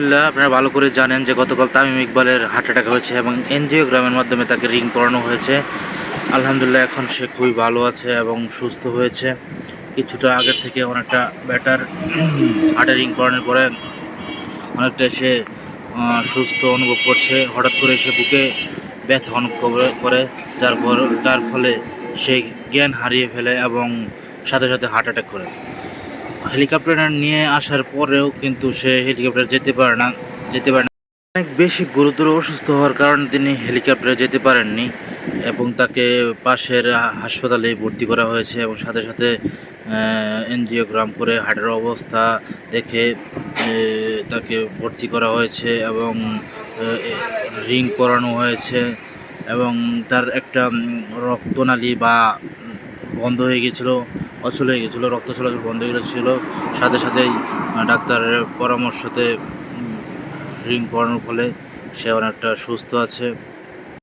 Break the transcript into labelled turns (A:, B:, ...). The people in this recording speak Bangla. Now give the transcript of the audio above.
A: আপনারা ভালো করে জানেন যে গতকাল তামিম ইকবালের হার্ট অ্যাটাক হয়েছে এবং এনজিওগ্রামের মাধ্যমে তাকে রিং করানো হয়েছে। আলহামদুলিল্লাহ এখন সে খুবই ভালো আছে এবং সুস্থ হয়েছে, কিছুটা আগের থেকে অনেকটা বেটার। হার্টে রিং করানোর পরে অনেকটা সে সুস্থ অনুভব করছে। হঠাৎ করে সে বুকে ব্যথা অনুভব করে, যার ফলে সে জ্ঞান হারিয়ে ফেলে এবং সাথে সাথে হার্ট অ্যাটাক করে। হেলিকপ্টারে নিয়ে আসার পরেও কিন্তু সে হেলিকপ্টারে যেতে পারে না। অনেক বেশি গুরুতর অসুস্থ হওয়ার কারণে তিনি হেলিকপ্টারে যেতে পারেননি এবং তাকে পাশের হাসপাতালে ভর্তি করা হয়েছে এবং সাথে সাথে এনজিওগ্রাম করে হার্টের অবস্থা দেখে তাকে ভর্তি করা হয়েছে এবং রিং করানো হয়েছে এবং তার একটা রক্তনালী বা বন্ধ হয়ে গেছিলো, অচল হয়ে গেছিলো, রক্ত চলাচল বন্ধ হয়ে গেছিলো। সাথে সাথেই ডাক্তারের পরামর্শতে রিং করানোর ফলে সে অনেকটা সুস্থ আছে।